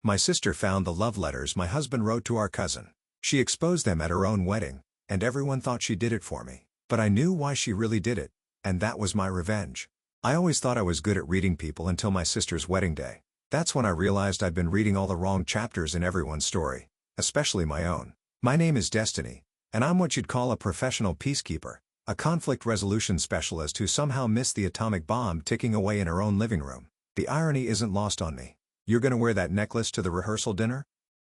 My sister found the love letters my husband wrote to our cousin. She exposed them at her own wedding, and everyone thought she did it for me. But I knew why she really did it, and that was my revenge. I always thought I was good at reading people until my sister's wedding day. That's when I realized I'd been reading all the wrong chapters in everyone's story, especially my own. My name is Destiny, and I'm what you'd call a professional peacekeeper, a conflict resolution specialist who somehow missed the atomic bomb ticking away in her own living room. The irony isn't lost on me. You're gonna wear that necklace to the rehearsal dinner?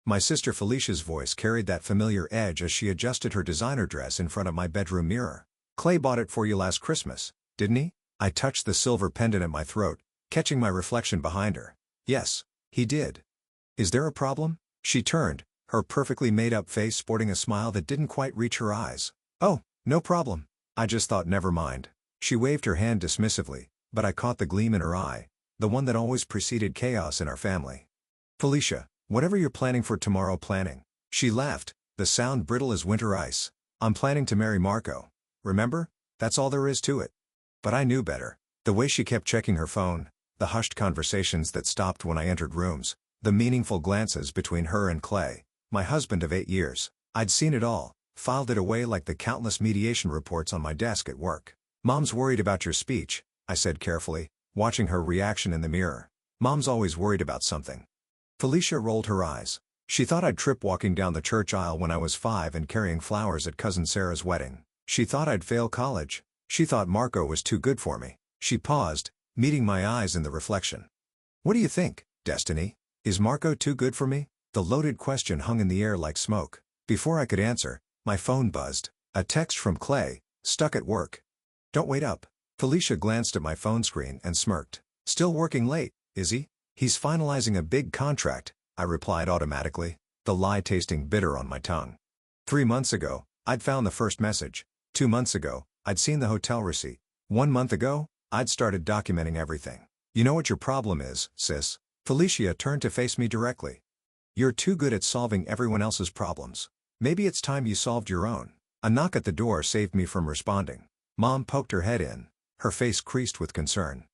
My sister Felicia's voice carried that familiar edge as she adjusted her designer dress in front of my bedroom mirror. Clay bought it for you last Christmas, didn't he? I touched the silver pendant at my throat, catching my reflection behind her. Yes, he did. Is there a problem? She turned, her perfectly made-up face sporting a smile that didn't quite reach her eyes. Oh, no problem. I just thought never mind. She waved her hand dismissively, but I caught the gleam in her eye, the one that always preceded chaos in our family. Felicia, whatever you're planning for tomorrow planning. She laughed, the sound brittle as winter ice. I'm planning to marry Marco. Remember? That's all there is to it. But I knew better. The way she kept checking her phone, the hushed conversations that stopped when I entered rooms, the meaningful glances between her and Clay, my husband of 8 years. I'd seen it all, filed it away like the countless mediation reports on my desk at work. Mom's worried about your speech, I said carefully, watching her reaction in the mirror. Mom's always worried about something. Felicia rolled her eyes. She thought I'd trip walking down the church aisle when I was 5 and carrying flowers at Cousin Sarah's wedding. She thought I'd fail college. She thought Marco was too good for me. She paused, meeting my eyes in the reflection. What do you think, Destiny? Is Marco too good for me? The loaded question hung in the air like smoke. Before I could answer, my phone buzzed. A text from Clay, stuck at work. Don't wait up. Felicia glanced at my phone screen and smirked. Still working late, is he? He's finalizing a big contract, I replied automatically, the lie tasting bitter on my tongue. 3 months ago, I'd found the first message. 2 months ago, I'd seen the hotel receipt. 1 month ago, I'd started documenting everything. You know what your problem is, sis? Felicia turned to face me directly. You're too good at solving everyone else's problems. Maybe it's time you solved your own. A knock at the door saved me from responding. Mom poked her head in, her face creased with concern.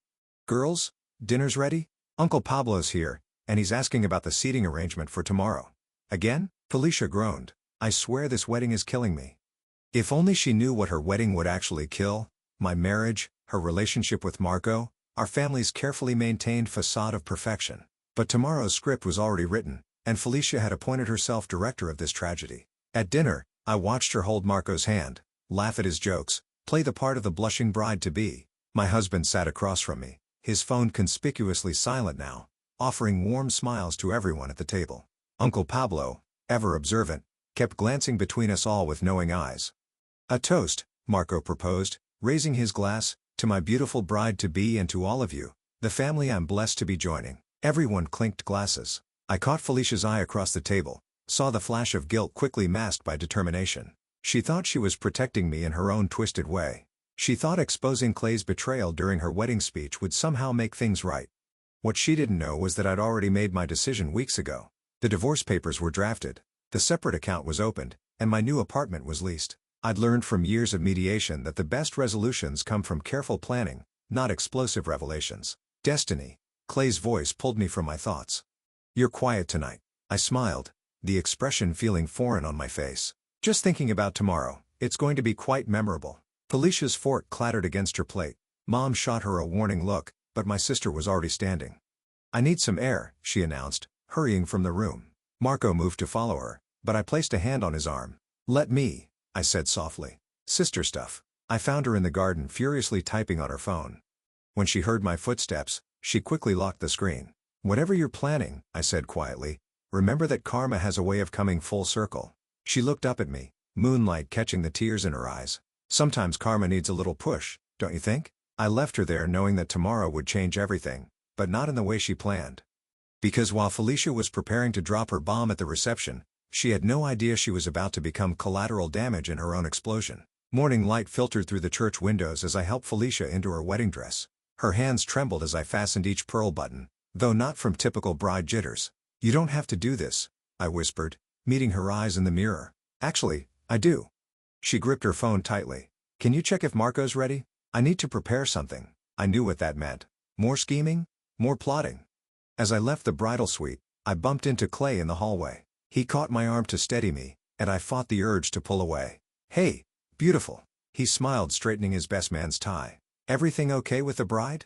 Girls, dinner's ready? Uncle Pablo's here, and he's asking about the seating arrangement for tomorrow. Again? Felicia groaned. I swear this wedding is killing me. If only she knew what her wedding would actually kill: my marriage, her relationship with Marco, our family's carefully maintained facade of perfection. But tomorrow's script was already written, and Felicia had appointed herself director of this tragedy. At dinner, I watched her hold Marco's hand, laugh at his jokes, play the part of the blushing bride-to-be. My husband sat across from me, his phone conspicuously silent now, offering warm smiles to everyone at the table. Uncle Pablo, ever observant, kept glancing between us all with knowing eyes. A toast, Marco proposed, raising his glass, to my beautiful bride-to-be and to all of you, the family I'm blessed to be joining. Everyone clinked glasses. I caught Felicia's eye across the table, saw the flash of guilt quickly masked by determination. She thought she was protecting me in her own twisted way. She thought exposing Clay's betrayal during her wedding speech would somehow make things right. What she didn't know was that I'd already made my decision weeks ago. The divorce papers were drafted, the separate account was opened, and my new apartment was leased. I'd learned from years of mediation that the best resolutions come from careful planning, not explosive revelations. Destiny. Clay's voice pulled me from my thoughts. You're quiet tonight. I smiled, the expression feeling foreign on my face. Just thinking about tomorrow, it's going to be quite memorable. Felicia's fork clattered against her plate. Mom shot her a warning look, but my sister was already standing. I need some air, she announced, hurrying from the room. Marco moved to follow her, but I placed a hand on his arm. Let me, I said softly. Sister stuff. I found her in the garden furiously typing on her phone. When she heard my footsteps, she quickly locked the screen. Whatever you're planning, I said quietly, remember that karma has a way of coming full circle. She looked up at me, moonlight catching the tears in her eyes. Sometimes karma needs a little push, don't you think? I left her there knowing that tomorrow would change everything, but not in the way she planned. Because while Felicia was preparing to drop her bomb at the reception, she had no idea she was about to become collateral damage in her own explosion. Morning light filtered through the church windows as I helped Felicia into her wedding dress. Her hands trembled as I fastened each pearl button, though not from typical bride jitters. You don't have to do this, I whispered, meeting her eyes in the mirror. Actually, I do. She gripped her phone tightly. Can you check if Marco's ready? I need to prepare something. I knew what that meant. More scheming? More plotting. As I left the bridal suite, I bumped into Clay in the hallway. He caught my arm to steady me, and I fought the urge to pull away. "Hey, beautiful." He smiled, straightening his best man's tie. "Everything okay with the bride?"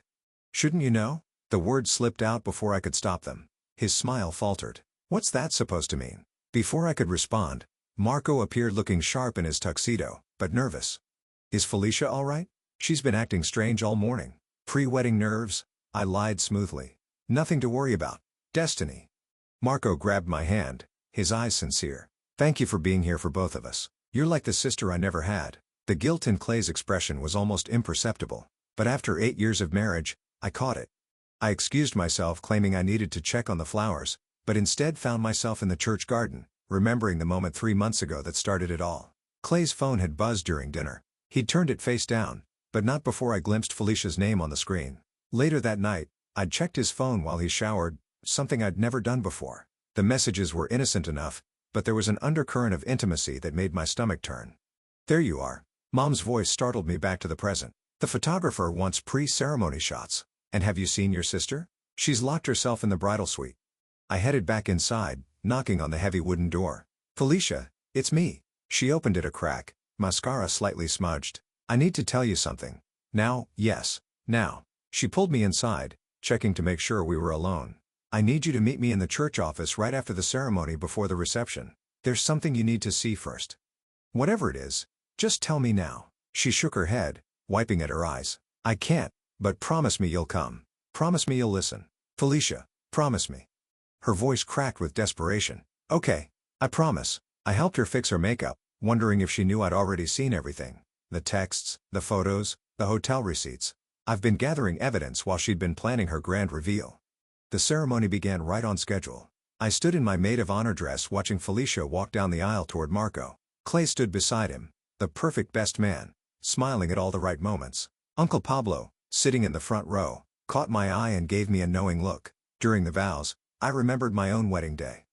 "Shouldn't you know?" The words slipped out before I could stop them. His smile faltered. "What's that supposed to mean?" Before I could respond, Marco appeared looking sharp in his tuxedo, but nervous. "Is Felicia all right? She's been acting strange all morning." "Pre-wedding nerves," I lied smoothly. "Nothing to worry about. Destiny." Marco grabbed my hand, his eyes sincere. "Thank you for being here for both of us. You're like the sister I never had." The guilt in Clay's expression was almost imperceptible, but after 8 years of marriage, I caught it. I excused myself, claiming I needed to check on the flowers, but instead found myself in the church garden, remembering the moment 3 months ago that started it all. Clay's phone had buzzed during dinner. He'd turned it face down, but not before I glimpsed Felicia's name on the screen. Later that night, I'd checked his phone while he showered, something I'd never done before. The messages were innocent enough, but there was an undercurrent of intimacy that made my stomach turn. "There you are." Mom's voice startled me back to the present. "The photographer wants pre-ceremony shots. And have you seen your sister? She's locked herself in the bridal suite." I headed back inside, knocking on the heavy wooden door. "Felicia, it's me." She opened it a crack, mascara slightly smudged. "I need to tell you something." "Now?" "Yes, now." She pulled me inside, checking to make sure we were alone. "I need you to meet me in the church office right after the ceremony before the reception. There's something you need to see first." "Whatever it is, just tell me now." She shook her head, wiping at her eyes. "I can't, but promise me you'll come. Promise me you'll listen. Felicia, promise me." Her voice cracked with desperation. "Okay, I promise." I helped her fix her makeup, wondering if she knew I'd already seen everything. The texts, the photos, the hotel receipts. I've been gathering evidence while she'd been planning her grand reveal. The ceremony began right on schedule. I stood in my maid of honor dress watching Felicia walk down the aisle toward Marco. Clay stood beside him, the perfect best man, smiling at all the right moments. Uncle Pablo, sitting in the front row, caught my eye and gave me a knowing look. During the vows, I remembered my own wedding day.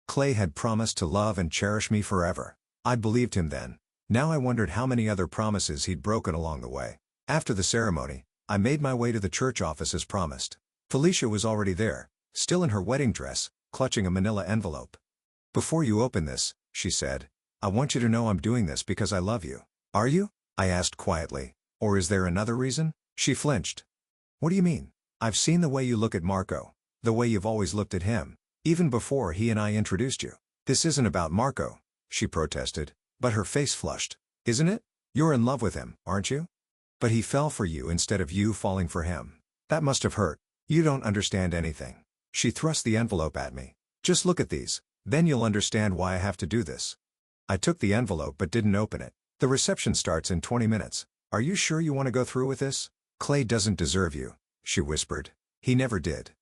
Clay had promised to love and cherish me forever. I'd believed him then. Now I wondered how many other promises he'd broken along the way. After the ceremony, I made my way to the church office as promised. Felicia was already there, still in her wedding dress, clutching a manila envelope. "Before you open this," she said, "I want you to know I'm doing this because I love you." "Are you?" I asked quietly. "Or is there another reason?" She flinched. "What do you mean?" "I've seen the way you look at Marco, the way you've always looked at him, even before he and I introduced you." "This isn't about Marco," she protested, but her face flushed. "Isn't it? You're in love with him, aren't you? But he fell for you instead of you falling for him. That must have hurt. You don't understand anything." She thrust the envelope at me. "Just look at these, then you'll understand why I have to do this." I took the envelope but didn't open it. "The reception starts in 20 minutes. Are you sure you want to go through with this?" "Clay doesn't deserve you," she whispered. "He never did."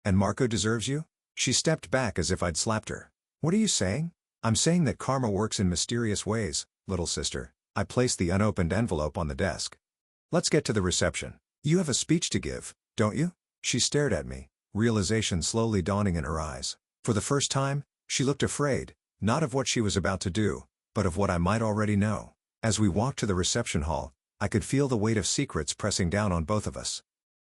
"And Marco deserves you?" She stepped back as if I'd slapped her. "What are you saying?" "I'm saying that karma works in mysterious ways, little sister." I placed the unopened envelope on the desk. "Let's get to the reception. You have a speech to give, don't you?" She stared at me, realization slowly dawning in her eyes. For the first time, she looked afraid, not of what she was about to do, but of what I might already know. As we walked to the reception hall, I could feel the weight of secrets pressing down on both of us.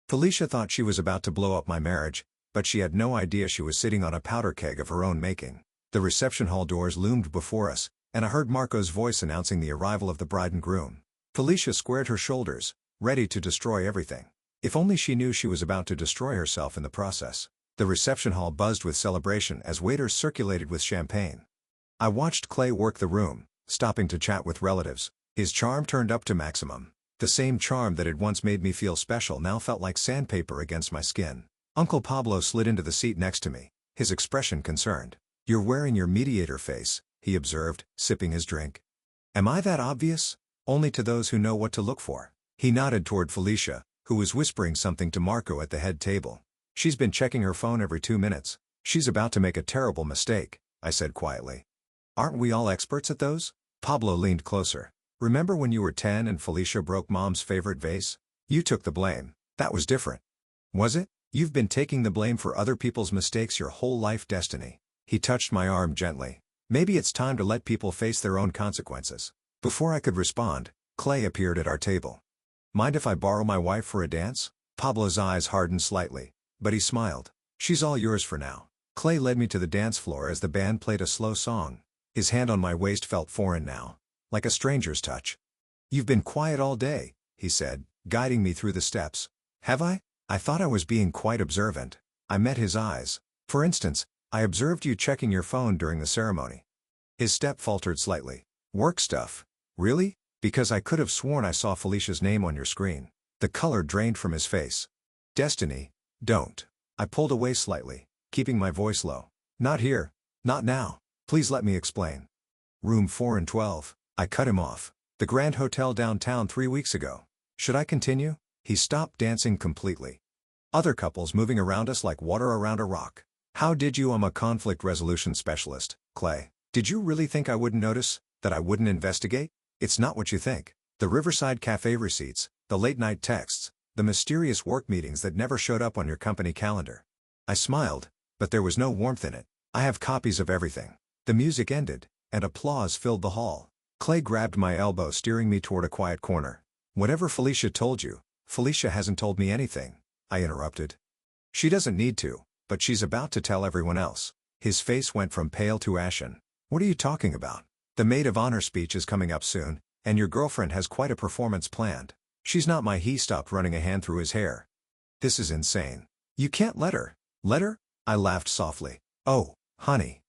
Felicia thought she was about to blow up my marriage, but she had no idea she was sitting on a powder keg of her own making. The reception hall doors loomed before us, and I heard Marco's voice announcing the arrival of the bride and groom. Felicia squared her shoulders, ready to destroy everything. If only she knew she was about to destroy herself in the process. The reception hall buzzed with celebration as waiters circulated with champagne. I watched Clay work the room, stopping to chat with relatives, his charm turned up to maximum. The same charm that had once made me feel special now felt like sandpaper against my skin. Uncle Pablo slid into the seat next to me, his expression concerned. "You're wearing your mediator face," he observed, sipping his drink. "Am I that obvious?" "Only to those who know what to look for." He nodded toward Felicia, who was whispering something to Marco at the head table. "She's been checking her phone every 2 minutes. She's about to make a terrible mistake," I said quietly. "Aren't we all experts at those?" Pablo leaned closer. "Remember when you were 10 and Felicia broke Mom's favorite vase? You took the blame. That was different." "Was it? You've been taking the blame for other people's mistakes your whole life, Destiny." He touched my arm gently. "Maybe it's time to let people face their own consequences." Before I could respond, Clay appeared at our table. "Mind if I borrow my wife for a dance?" Pablo's eyes hardened slightly, but he smiled. "She's all yours for now." Clay led me to the dance floor as the band played a slow song. His hand on my waist felt foreign now, like a stranger's touch. "You've been quiet all day," he said, guiding me through the steps. "Have I? I thought I was being quite observant." I met his eyes. "For instance, I observed you checking your phone during the ceremony." His step faltered slightly. "Work stuff. Really? Because I could have sworn I saw Felicia's name on your screen." The color drained from his face. "Destiny, don't." I pulled away slightly, keeping my voice low. "Not here. Not now. Please let me explain." "Room 412. I cut him off. "The Grand Hotel downtown 3 weeks ago." "Should I continue?" He stopped dancing completely. "Other couples moving around us like water around a rock." "How did you? I'm a conflict resolution specialist, Clay. Did you really think I wouldn't notice? That I wouldn't investigate? It's not what you think. The Riverside Cafe receipts, the late-night texts, the mysterious work meetings that never showed up on your company calendar." I smiled, but there was no warmth in it. "I have copies of everything." The music ended, and applause filled the hall. Clay grabbed my elbow, steering me toward a quiet corner. "Whatever Felicia told you." "Felicia hasn't told me anything," I interrupted. "She doesn't need to, but she's about to tell everyone else." His face went from pale to ashen. "What are you talking about?" "The maid of honor speech is coming up soon, and your girlfriend has quite a performance planned." "She's not my." He stopped, running a hand through his hair. "This is insane. You can't let her." "Let her?" I laughed softly. "Oh, honey.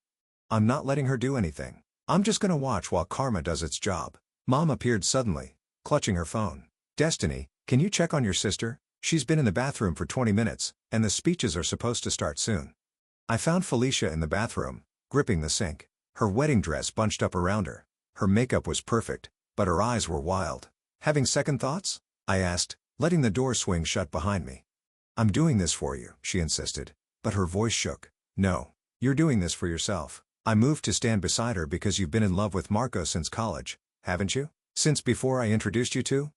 I'm not letting her do anything. I'm just gonna watch while karma does its job." Mom appeared suddenly, clutching her phone. "Destiny, can you check on your sister? She's been in the bathroom for 20 minutes, and the speeches are supposed to start soon." I found Felicia in the bathroom, gripping the sink. Her wedding dress bunched up around her. Her makeup was perfect, but her eyes were wild. "Having second thoughts?" I asked, letting the door swing shut behind me. "I'm doing this for you," she insisted, but her voice shook. "No. You're doing this for yourself. I moved to stand beside her because you've been in love with Marco since college, haven't you? Since before I introduced you to?"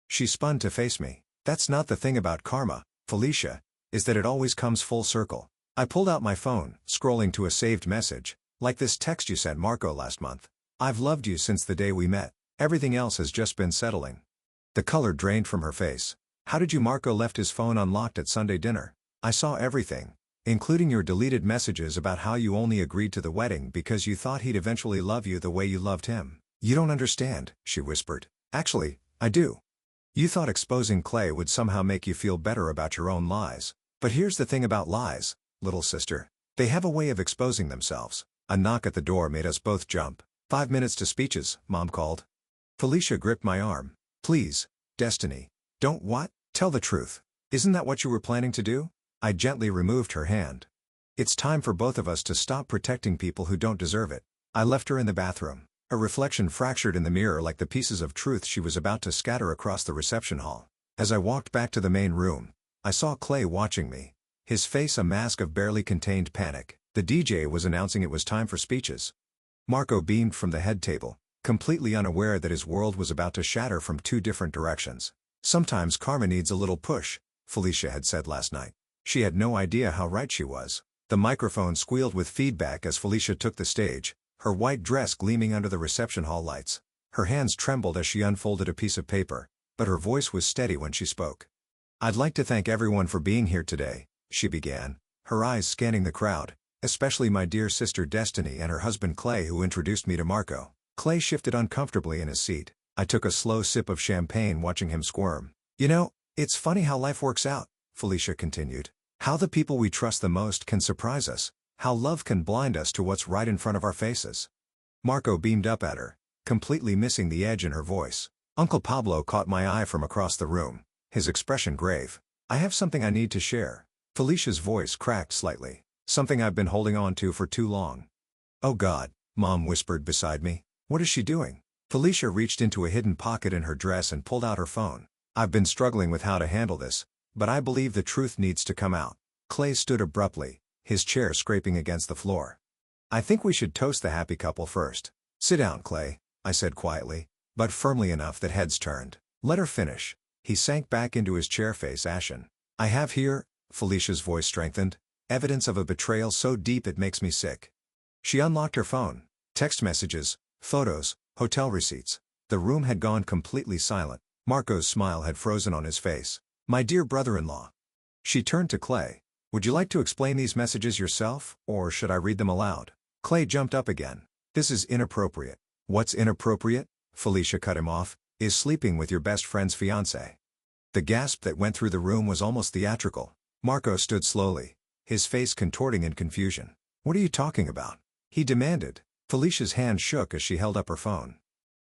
She spun to face me. "That's not the thing about karma, Felicia, is that it always comes full circle." I pulled out my phone, scrolling to a saved message. "Like this text you sent Marco last month. I've loved you since the day we met. Everything else has just been settling." The color drained from her face. "How did you?" "Marco left his phone unlocked at Sunday dinner. I saw everything, including your deleted messages about how you only agreed to the wedding because you thought he'd eventually love you the way you loved him." "You don't understand," she whispered. "Actually, I do. You thought exposing Clay would somehow make you feel better about your own lies. But here's the thing about lies, little sister. They have a way of exposing themselves." A knock at the door made us both jump. "5 minutes to speeches," Mom called. Felicia gripped my arm. "Please, Destiny. Don't." "What? Tell the truth. Isn't that what you were planning to do?" I gently removed her hand. "It's time for both of us to stop protecting people who don't deserve it." I left her in the bathroom. A reflection fractured in the mirror like the pieces of truth she was about to scatter across the reception hall. As I walked back to the main room, I saw Clay watching me, his face a mask of barely contained panic. The DJ was announcing it was time for speeches. Marco beamed from the head table, completely unaware that his world was about to shatter from 2 different directions. "Sometimes karma needs a little push," Felicia had said last night. She had no idea how right she was. The microphone squealed with feedback as Felicia took the stage, her white dress gleaming under the reception hall lights. Her hands trembled as she unfolded a piece of paper, but her voice was steady when she spoke. "I'd like to thank everyone for being here today," she began, her eyes scanning the crowd, "especially my dear sister Destiny and her husband Clay, who introduced me to Marco." Clay shifted uncomfortably in his seat. I took a slow sip of champagne, watching him squirm. "You know, it's funny how life works out," Felicia continued. "How the people we trust the most can surprise us. How love can blind us to what's right in front of our faces." Marco beamed up at her, completely missing the edge in her voice. Uncle Pablo caught my eye from across the room, his expression grave. "I have something I need to share." Felicia's voice cracked slightly. "Something I've been holding on to for too long." "Oh God," Mom whispered beside me. "What is she doing?" Felicia reached into a hidden pocket in her dress and pulled out her phone. "I've been struggling with how to handle this, but I believe the truth needs to come out." Clay stood abruptly, his chair scraping against the floor. "I think we should toast the happy couple first." "Sit down, Clay," I said quietly, but firmly enough that heads turned. "Let her finish." He sank back into his chair, face ashen. "I have here," Felicia's voice strengthened, "evidence of a betrayal so deep it makes me sick." She unlocked her phone. Text messages, photos, hotel receipts. The room had gone completely silent. Marco's smile had frozen on his face. "My dear brother-in-law." She turned to Clay. Would you like to explain these messages yourself, or should I read them aloud? Clay jumped up again. This is inappropriate. What's inappropriate? Felicia cut him off, is sleeping with your best friend's fiancé. The gasp that went through the room was almost theatrical. Marco stood slowly, his face contorting in confusion. What are you talking about? He demanded. Felicia's hand shook as she held up her phone.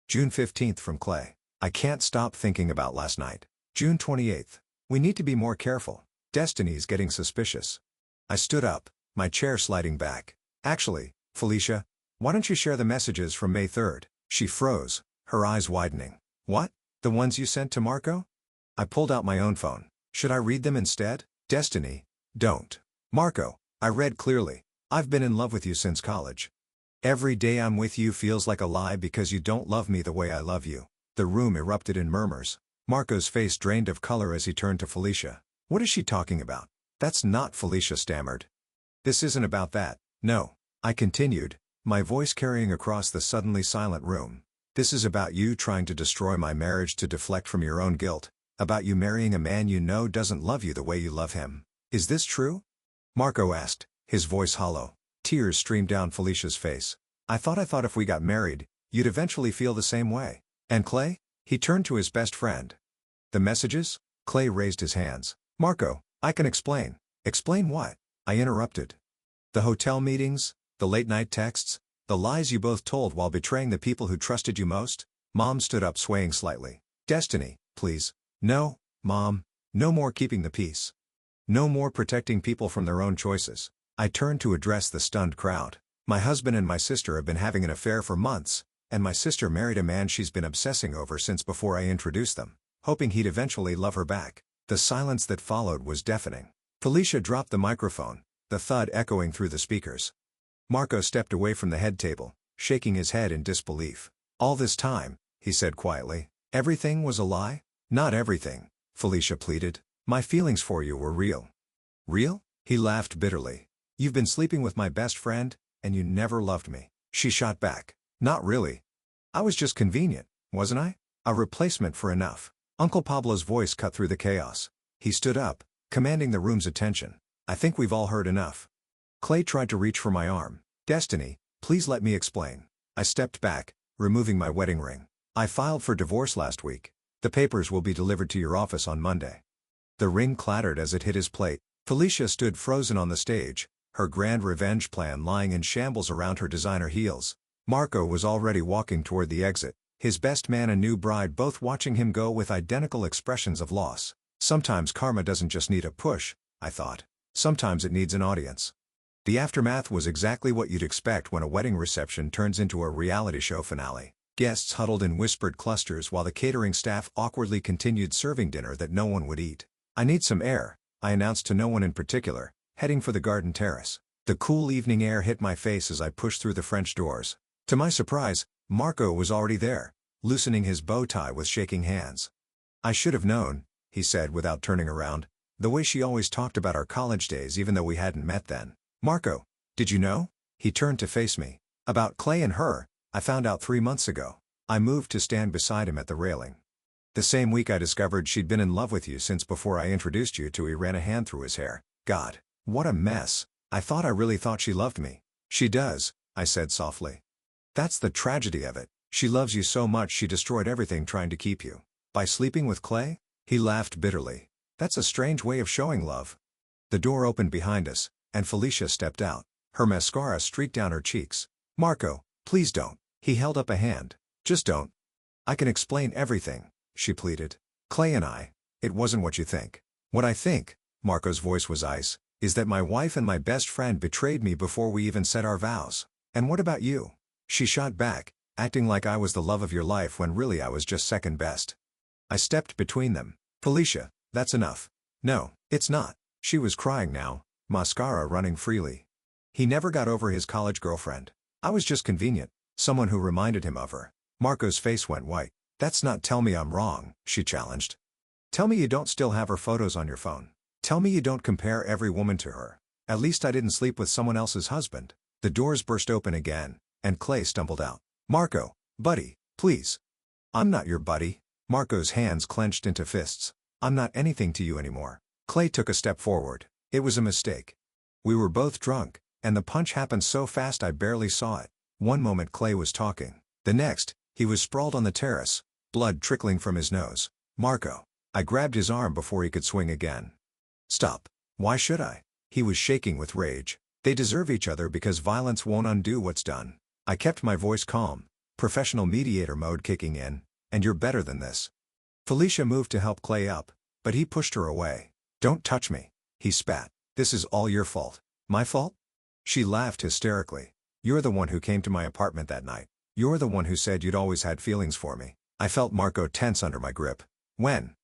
June 15th from Clay. I can't stop thinking about last night. June 28th. We need to be more careful. Destiny's getting suspicious. I stood up, my chair sliding back. Actually, Felicia, why don't you share the messages from May 3rd? She froze, her eyes widening. What? The ones you sent to Marco? I pulled out my own phone. Should I read them instead? Destiny, don't. Marco, I read clearly. I've been in love with you since college. Every day I'm with you feels like a lie because you don't love me the way I love you. The room erupted in murmurs. Marco's face drained of color as he turned to Felicia. What is she talking about? That's not, Felicia stammered. This isn't about that. No, I continued, my voice carrying across the suddenly silent room. This is about you trying to destroy my marriage to deflect from your own guilt. About you marrying a man you know doesn't love you the way you love him. Is this true? Marco asked, his voice hollow. Tears streamed down Felicia's face. I thought if we got married, you'd eventually feel the same way. And Clay? He turned to his best friend. The messages? Clay raised his hands. Marco, I can explain. Explain what? I interrupted. The hotel meetings, the late-night texts, the lies you both told while betraying the people who trusted you most? Mom stood up swaying slightly. Destiny, please. No, Mom, no more keeping the peace. No more protecting people from their own choices. I turned to address the stunned crowd. My husband and my sister have been having an affair for months, and my sister married a man she's been obsessing over since before I introduced them, hoping he'd eventually love her back. The silence that followed was deafening. Felicia dropped the microphone, the thud echoing through the speakers. Marco stepped away from the head table, shaking his head in disbelief. All this time, he said quietly, everything was a lie? Not everything, Felicia pleaded. My feelings for you were real. Real? He laughed bitterly. You've been sleeping with my best friend, and you never loved me. She shot back. Not really. I was just convenient, wasn't I? A replacement for enough. Uncle Pablo's voice cut through the chaos. He stood up, commanding the room's attention. I think we've all heard enough. Clay tried to reach for my arm. Destiny, please let me explain. I stepped back, removing my wedding ring. I filed for divorce last week. The papers will be delivered to your office on Monday. The ring clattered as it hit his plate. Felicia stood frozen on the stage, her grand revenge plan lying in shambles around her designer heels. Marco was already walking toward the exit, his best man and new bride both watching him go with identical expressions of loss. Sometimes karma doesn't just need a push, I thought. Sometimes it needs an audience. The aftermath was exactly what you'd expect when a wedding reception turns into a reality show finale. Guests huddled in whispered clusters while the catering staff awkwardly continued serving dinner that no one would eat. I need some air, I announced to no one in particular, heading for the garden terrace. The cool evening air hit my face as I pushed through the French doors. To my surprise, Marco was already there, loosening his bow tie with shaking hands. I should have known, he said without turning around, the way she always talked about our college days even though we hadn't met then. Marco, did you know? He turned to face me. About Clay and her, I found out 3 months ago. I moved to stand beside him at the railing. The same week I discovered she'd been in love with you since before I introduced you to. He ran a hand through his hair. God, what a mess. I really thought she loved me. She does, I said softly. That's the tragedy of it. She loves you so much she destroyed everything trying to keep you. By sleeping with Clay? He laughed bitterly. That's a strange way of showing love. The door opened behind us, and Felicia stepped out. Her mascara streaked down her cheeks. Marco, please don't. He held up a hand. Just don't. I can explain everything, she pleaded. Clay and I, it wasn't what you think. What I think, Marco's voice was ice, is that my wife and my best friend betrayed me before we even said our vows. And what about you? She shot back, acting like I was the love of your life when really I was just second best. I stepped between them. Felicia, that's enough. No, it's not. She was crying now, mascara running freely. He never got over his college girlfriend. I was just convenient, someone who reminded him of her. Marco's face went white. That's not tell me I'm wrong, she challenged. Tell me you don't still have her photos on your phone. Tell me you don't compare every woman to her. At least I didn't sleep with someone else's husband. The doors burst open again, and Clay stumbled out. Marco, buddy, please. I'm not your buddy. Marco's hands clenched into fists. I'm not anything to you anymore. Clay took a step forward. It was a mistake. We were both drunk, and the punch happened so fast I barely saw it. One moment Clay was talking. The next, he was sprawled on the terrace, blood trickling from his nose. Marco. I grabbed his arm before he could swing again. Stop. Why should I? He was shaking with rage. They deserve each other because violence won't undo what's done. I kept my voice calm, professional mediator mode kicking in, and you're better than this. Felicia moved to help Clay up, but he pushed her away. Don't touch me, he spat. This is all your fault. My fault? She laughed hysterically. You're the one who came to my apartment that night. You're the one who said you'd always had feelings for me. I felt Marco tense under my grip. When?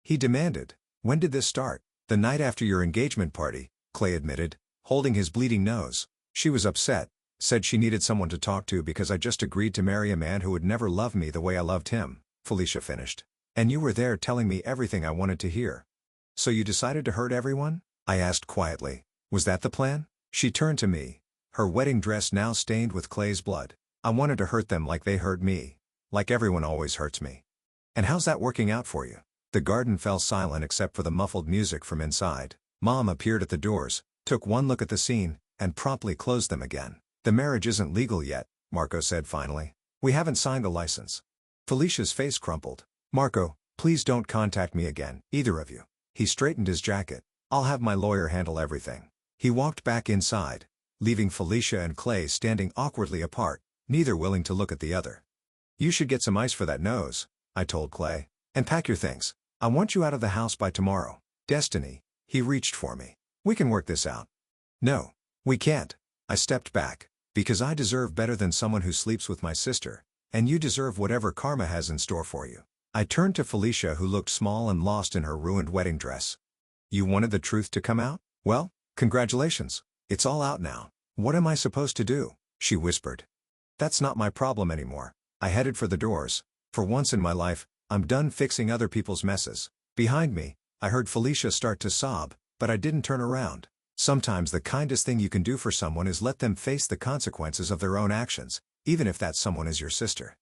He demanded. When did this start? The night after your engagement party, Clay admitted, holding his bleeding nose. She was upset, said she needed someone to talk to because I just agreed to marry a man who would never love me the way I loved him, Felicia finished. And you were there telling me everything I wanted to hear. So you decided to hurt everyone? I asked quietly. Was that the plan? She turned to me, her wedding dress now stained with Clay's blood. I wanted to hurt them like they hurt me. Like everyone always hurts me. And how's that working out for you? The garden fell silent except for the muffled music from inside. Mom appeared at the doors, took one look at the scene, and promptly closed them again. The marriage isn't legal yet, Marco said finally. We haven't signed the license. Felicia's face crumpled. Marco, please don't contact me again, either of you. He straightened his jacket. I'll have my lawyer handle everything. He walked back inside, leaving Felicia and Clay standing awkwardly apart, neither willing to look at the other. You should get some ice for that nose, I told Clay. And pack your things. I want you out of the house by tomorrow. Destiny. He reached for me. We can work this out. No. We can't. I stepped back. Because I deserve better than someone who sleeps with my sister, and you deserve whatever karma has in store for you. I turned to Felicia who looked small and lost in her ruined wedding dress. You wanted the truth to come out? Well, congratulations. It's all out now. What am I supposed to do? She whispered. That's not my problem anymore. I headed for the doors. For once in my life, I'm done fixing other people's messes. Behind me, I heard Felicia start to sob, but I didn't turn around. Sometimes the kindest thing you can do for someone is let them face the consequences of their own actions, even if that someone is your sister.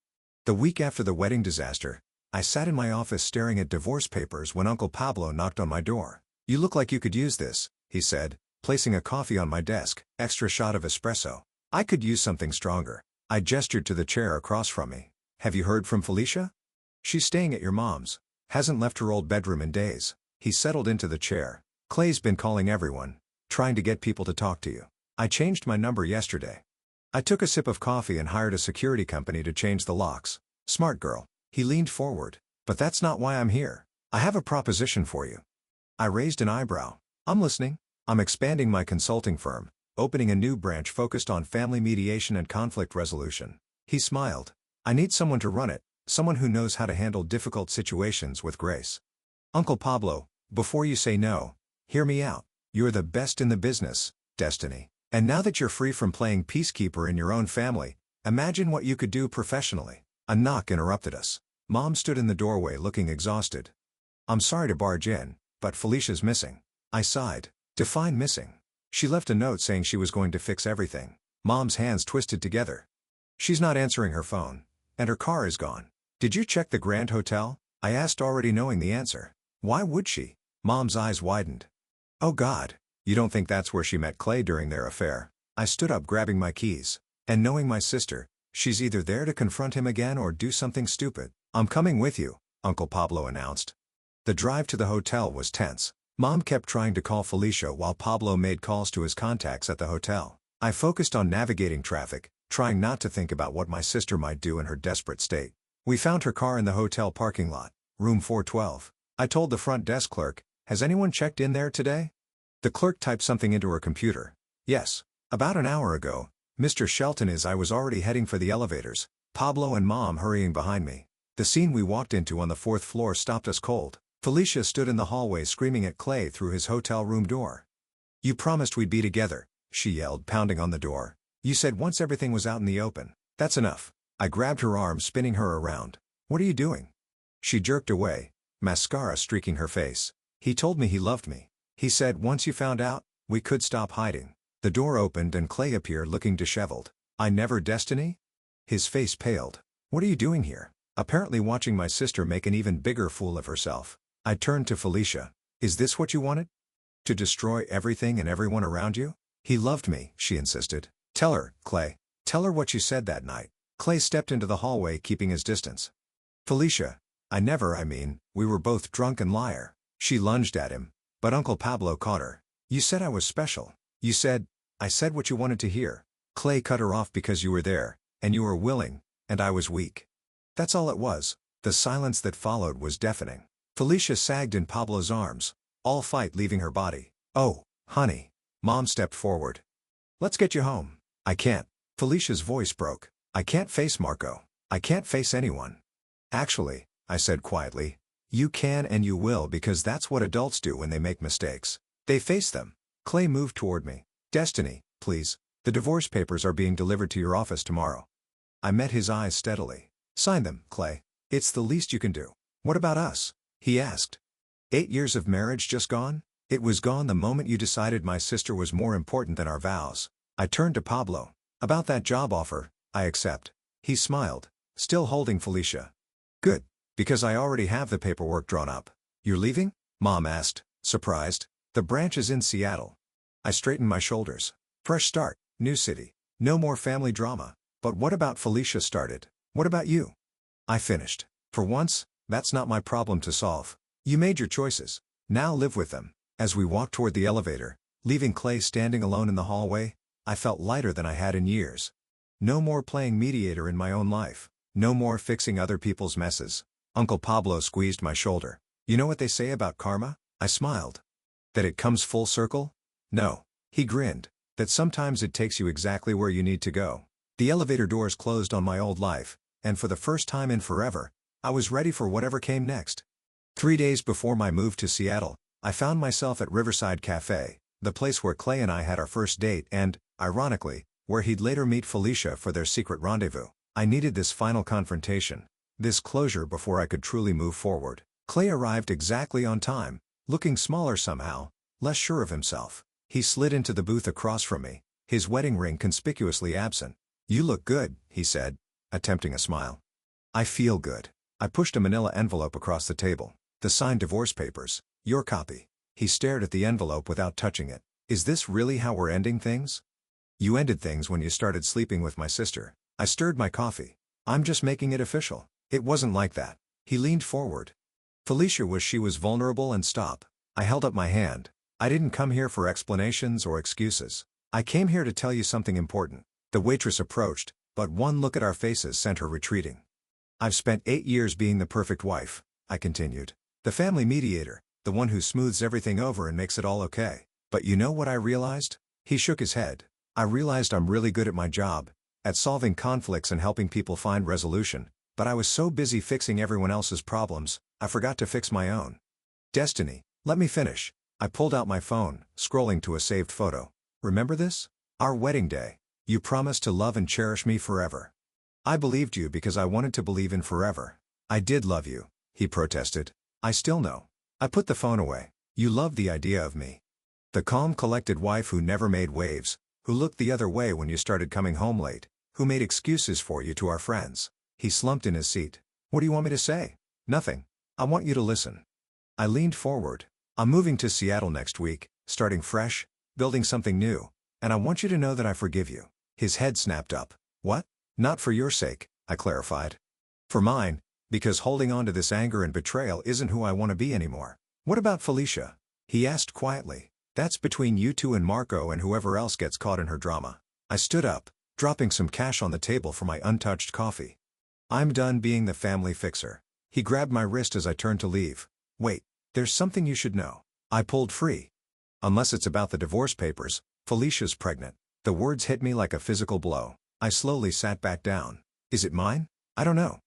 The week after the wedding disaster, I sat in my office staring at divorce papers when Uncle Pablo knocked on my door. You look like you could use this, he said, placing a coffee on my desk, extra shot of espresso. I could use something stronger. I gestured to the chair across from me. Have you heard from Felicia? She's staying at your mom's. Hasn't left her old bedroom in days. He settled into the chair. Clay's been calling everyone, trying to get people to talk to you. I changed my number yesterday. I took a sip of coffee and hired a security company to change the locks. Smart girl. He leaned forward. But that's not why I'm here. I have a proposition for you. I raised an eyebrow. I'm listening. I'm expanding my consulting firm, opening a new branch focused on family mediation and conflict resolution. He smiled. I need someone to run it, someone who knows how to handle difficult situations with grace. Uncle Pablo, before you say no, hear me out. You're the best in the business, Destiny. And now that you're free from playing peacekeeper in your own family, imagine what you could do professionally. A knock interrupted us. Mom stood in the doorway looking exhausted. I'm sorry to barge in, but Felicia's missing. I sighed. Define missing. She left a note saying she was going to fix everything. Mom's hands twisted together. She's not answering her phone, and her car is gone. Did you check the Grand Hotel? I asked, already knowing the answer. Why would she? Mom's eyes widened. Oh God, you don't think that's where she met Clay during their affair? I stood up, grabbing my keys. And knowing my sister, she's either there to confront him again or do something stupid. I'm coming with you, Uncle Pablo announced. The drive to the hotel was tense. Mom kept trying to call Felicia while Pablo made calls to his contacts at the hotel. I focused on navigating traffic, trying not to think about what my sister might do in her desperate state. We found her car in the hotel parking lot, room 412. I told the front desk clerk, has anyone checked in there today? The clerk typed something into her computer. Yes. About an hour ago, Mr. Shelton is. I was already heading for the elevators, Pablo and Mom hurrying behind me. The scene we walked into on the 4th floor stopped us cold. Felicia stood in the hallway screaming at Clay through his hotel room door. You promised we'd be together, she yelled, pounding on the door. You said once everything was out in the open. That's enough. I grabbed her arm, spinning her around. What are you doing? She jerked away, mascara streaking her face. He told me he loved me. He said once you found out, we could stop hiding. The door opened and Clay appeared looking disheveled. I never, Destiny? His face paled. What are you doing here? Apparently watching my sister make an even bigger fool of herself. I turned to Felicia. Is this what you wanted? To destroy everything and everyone around you? He loved me, she insisted. Tell her, Clay. Tell her what you said that night. Clay stepped into the hallway, keeping his distance. Felicia. We were both drunk and liar. She lunged at him, but Uncle Pablo caught her. You said I was special. I said what you wanted to hear. Clay cut her off because you were there, and you were willing, and I was weak. That's all it was. The silence that followed was deafening. Felicia sagged in Pablo's arms, all fight leaving her body. Oh, honey. Mom stepped forward. Let's get you home. I can't. Felicia's voice broke. I can't face Marco. I can't face anyone. Actually, I said quietly, you can and you will, because that's what adults do when they make mistakes. They face them. Clay moved toward me. Destiny, please. The divorce papers are being delivered to your office tomorrow. I met his eyes steadily. Sign them, Clay. It's the least you can do. What about us? He asked. 8 years of marriage just gone? It was gone the moment you decided my sister was more important than our vows. I turned to Pablo. About that job offer, I accept. He smiled, still holding Felicia. Good, because I already have the paperwork drawn up. You're leaving? Mom asked, surprised. The branch is in Seattle. I straightened my shoulders. Fresh start, new city. No more family drama. But what about Felicia started? What about you? I finished. For once, that's not my problem to solve. You made your choices. Now live with them. As we walked toward the elevator, leaving Clay standing alone in the hallway, I felt lighter than I had in years. No more playing mediator in my own life. No more fixing other people's messes. Uncle Pablo squeezed my shoulder. You know what they say about karma? I smiled. That it comes full circle? No. He grinned. That sometimes it takes you exactly where you need to go. The elevator doors closed on my old life, and for the first time in forever, I was ready for whatever came next. 3 days before my move to Seattle, I found myself at Riverside Cafe, the place where Clay and I had our first date and, ironically, where he'd later meet Felicia for their secret rendezvous. I needed this final confrontation, this closure before I could truly move forward. Clay arrived exactly on time, looking smaller somehow, less sure of himself. He slid into the booth across from me, his wedding ring conspicuously absent. You look good, he said, attempting a smile. I feel good. I pushed a manila envelope across the table. The signed divorce papers. Your copy. He stared at the envelope without touching it. Is this really how we're ending things? You ended things when you started sleeping with my sister. I stirred my coffee. I'm just making it official. It wasn't like that. He leaned forward. Felicia was vulnerable and stop. I held up my hand. I didn't come here for explanations or excuses. I came here to tell you something important. The waitress approached, but one look at our faces sent her retreating. I've spent 8 years being the perfect wife, I continued. The family mediator, the one who smooths everything over and makes it all okay. But you know what I realized? He shook his head. I realized I'm really good at my job, at solving conflicts and helping people find resolution, but I was so busy fixing everyone else's problems, I forgot to fix my own. Destiny, let me finish. I pulled out my phone, scrolling to a saved photo. Remember this? Our wedding day. You promised to love and cherish me forever. I believed you because I wanted to believe in forever. I did love you, he protested. I still know. I put the phone away. You loved the idea of me. The calm, collected wife who never made waves, who looked the other way when you started coming home late, who made excuses for you to our friends. He slumped in his seat. What do you want me to say? Nothing. I want you to listen. I leaned forward. I'm moving to Seattle next week, starting fresh, building something new, and I want you to know that I forgive you. His head snapped up. What? Not for your sake, I clarified. For mine, because holding on to this anger and betrayal isn't who I want to be anymore. What about Felicia? He asked quietly. That's between you two and Marco and whoever else gets caught in her drama. I stood up, dropping some cash on the table for my untouched coffee. I'm done being the family fixer. He grabbed my wrist as I turned to leave. Wait, there's something you should know. I pulled free. Unless it's about the divorce papers, Felicia's pregnant. The words hit me like a physical blow. I slowly sat back down. Is it mine? I don't know.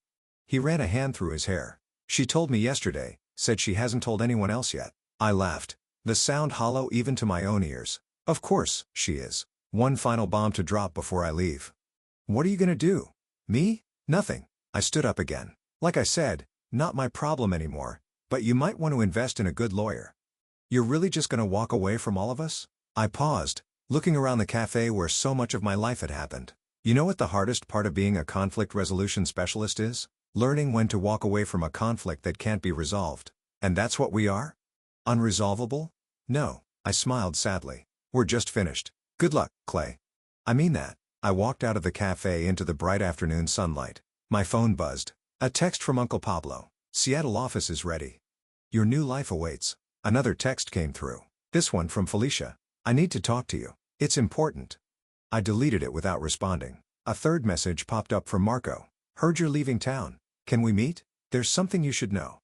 He ran a hand through his hair. She told me yesterday, said she hasn't told anyone else yet. I laughed. The sound hollow even to my own ears. Of course, she is. One final bomb to drop before I leave. What are you gonna do? Me? Nothing. I stood up again. Like I said, not my problem anymore, but you might want to invest in a good lawyer. You're really just gonna walk away from all of us? I paused, looking around the cafe where so much of my life had happened. You know what the hardest part of being a conflict resolution specialist is? Learning when to walk away from a conflict that can't be resolved. And that's what we are? Unresolvable? No. I smiled sadly. We're just finished. Good luck, Clay. I mean that. I walked out of the cafe into the bright afternoon sunlight. My phone buzzed. A text from Uncle Pablo. Seattle office is ready. Your new life awaits. Another text came through. This one from Felicia. I need to talk to you. It's important. I deleted it without responding. A third message popped up from Marco. Heard you're leaving town. Can we meet? There's something you should know.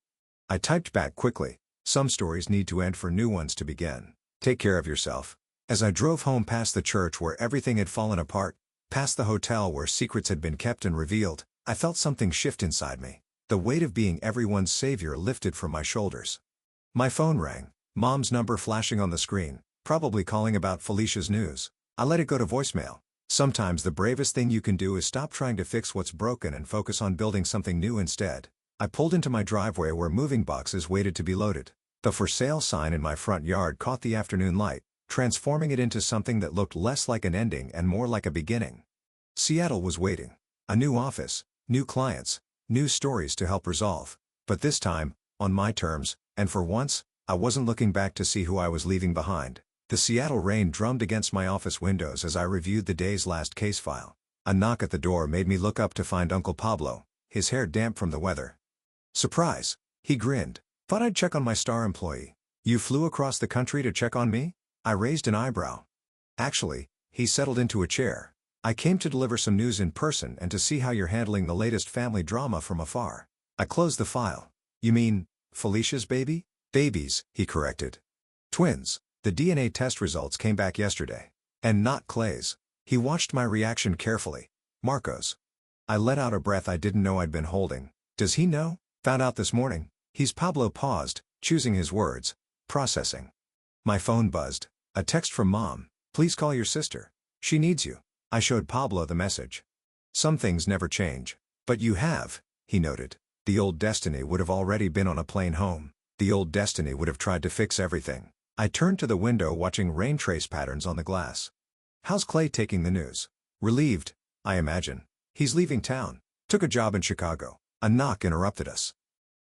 I typed back quickly. Some stories need to end for new ones to begin. Take care of yourself. As I drove home past the church where everything had fallen apart, past the hotel where secrets had been kept and revealed, I felt something shift inside me. The weight of being everyone's savior lifted from my shoulders. My phone rang. Mom's number flashing on the screen, probably calling about Felicia's news. I let it go to voicemail. Sometimes the bravest thing you can do is stop trying to fix what's broken and focus on building something new instead. I pulled into my driveway where moving boxes waited to be loaded. The for sale sign in my front yard caught the afternoon light, transforming it into something that looked less like an ending and more like a beginning. Seattle was waiting. A new office, new clients, new stories to help resolve. But this time, on my terms, and for once, I wasn't looking back to see who I was leaving behind. The Seattle rain drummed against my office windows as I reviewed the day's last case file. A knock at the door made me look up to find Uncle Pablo, his hair damp from the weather. Surprise! He grinned. Thought I'd check on my star employee. You flew across the country to check on me? I raised an eyebrow. Actually, he settled into a chair. I came to deliver some news in person and to see how you're handling the latest family drama from afar. I closed the file. You mean, Felicia's baby? Babies, he corrected. Twins. The DNA test results came back yesterday. And not Clay's. He watched my reaction carefully. Marco's. I let out a breath I didn't know I'd been holding. Does he know? Found out this morning. Pablo paused, choosing his words. Processing. My phone buzzed. A text from Mom. Please call your sister. She needs you. I showed Pablo the message. Some things never change. But you have, he noted. The old Destiny would have already been on a plane home. The old Destiny would have tried to fix everything. I turned to the window watching rain trace patterns on the glass. How's Clay taking the news? Relieved, I imagine. He's leaving town. Took a job in Chicago. A knock interrupted us.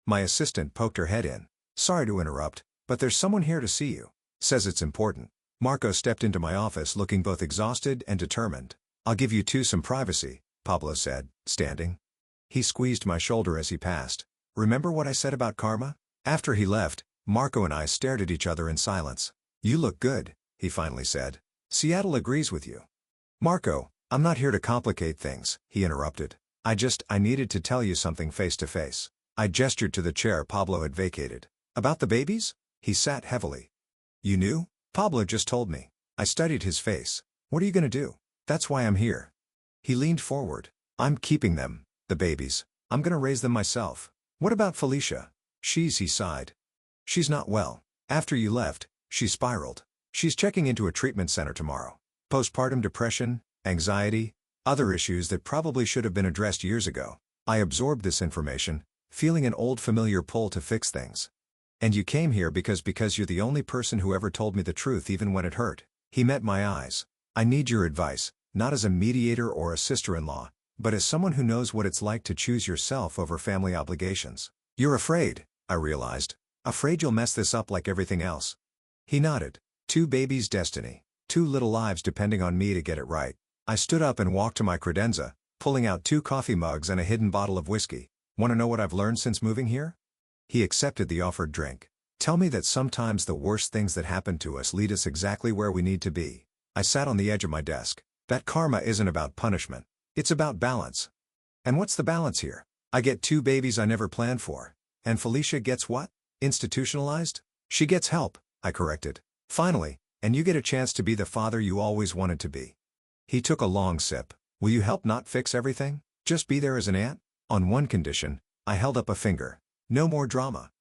My assistant poked her head in. Sorry to interrupt, but there's someone here to see you. Says it's important. Marco stepped into my office looking both exhausted and determined. I'll give you two some privacy, Pablo said, standing. He squeezed my shoulder as he passed. Remember what I said about karma? After he left, Marco and I stared at each other in silence. You look good, he finally said. Seattle agrees with you. Marco, I'm not here to complicate things, he interrupted. I needed to tell you something face to face. I gestured to the chair Pablo had vacated. About the babies? He sat heavily. You knew? Pablo just told me. I studied his face. What are you gonna do? That's why I'm here. He leaned forward. I'm keeping them, the babies. I'm gonna raise them myself. What about Felicia? He sighed. She's not well. After you left, she spiraled. She's checking into a treatment center tomorrow. Postpartum depression, anxiety, other issues that probably should have been addressed years ago. I absorbed this information, feeling an old familiar pull to fix things. And you came here because you're the only person who ever told me the truth even when it hurt. He met my eyes. I need your advice, not as a mediator or a sister-in-law, but as someone who knows what it's like to choose yourself over family obligations. You're afraid, I realized. Afraid you'll mess this up like everything else. He nodded. Two babies' destiny. Two little lives depending on me to get it right. I stood up and walked to my credenza, pulling out 2 coffee mugs and a hidden bottle of whiskey. Want to know what I've learned since moving here? He accepted the offered drink. Tell me that sometimes the worst things that happen to us lead us exactly where we need to be. I sat on the edge of my desk. That karma isn't about punishment. It's about balance. And what's the balance here? I get 2 babies I never planned for. And Felicia gets what? Institutionalized? She gets help, I corrected. Finally, and you get a chance to be the father you always wanted to be. He took a long sip. Will you help not fix everything? Just be there as an aunt? On one condition, I held up a finger. No more drama.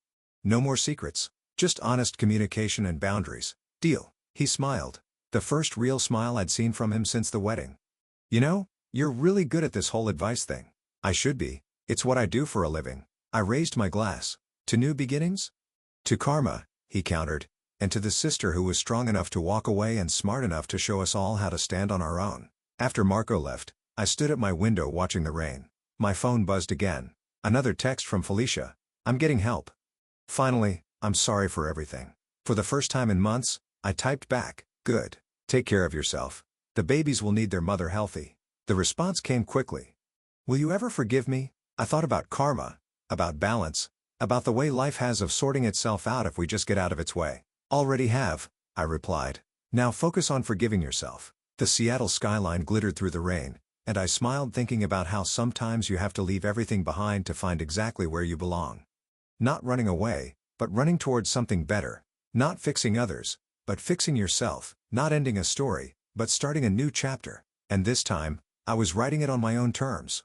No more secrets. Just honest communication and boundaries. Deal. He smiled. The first real smile I'd seen from him since the wedding. You know, you're really good at this whole advice thing. I should be. It's what I do for a living. I raised my glass. To new beginnings? To karma, he countered, and to the sister who was strong enough to walk away and smart enough to show us all how to stand on our own. After Marco left, I stood at my window watching the rain. My phone buzzed again. Another text from Felicia. I'm getting help. Finally, I'm sorry for everything. For the first time in months, I typed back, "Good. Take care of yourself. The babies will need their mother healthy." The response came quickly. "Will you ever forgive me?" I thought about karma, about balance, about the way life has of sorting itself out if we just get out of its way. "Already have," I replied. "Now focus on forgiving yourself." The Seattle skyline glittered through the rain, and I smiled thinking about how sometimes you have to leave everything behind to find exactly where you belong. Not running away, but running towards something better. Not fixing others, but fixing yourself. Not ending a story, but starting a new chapter. And this time, I was writing it on my own terms.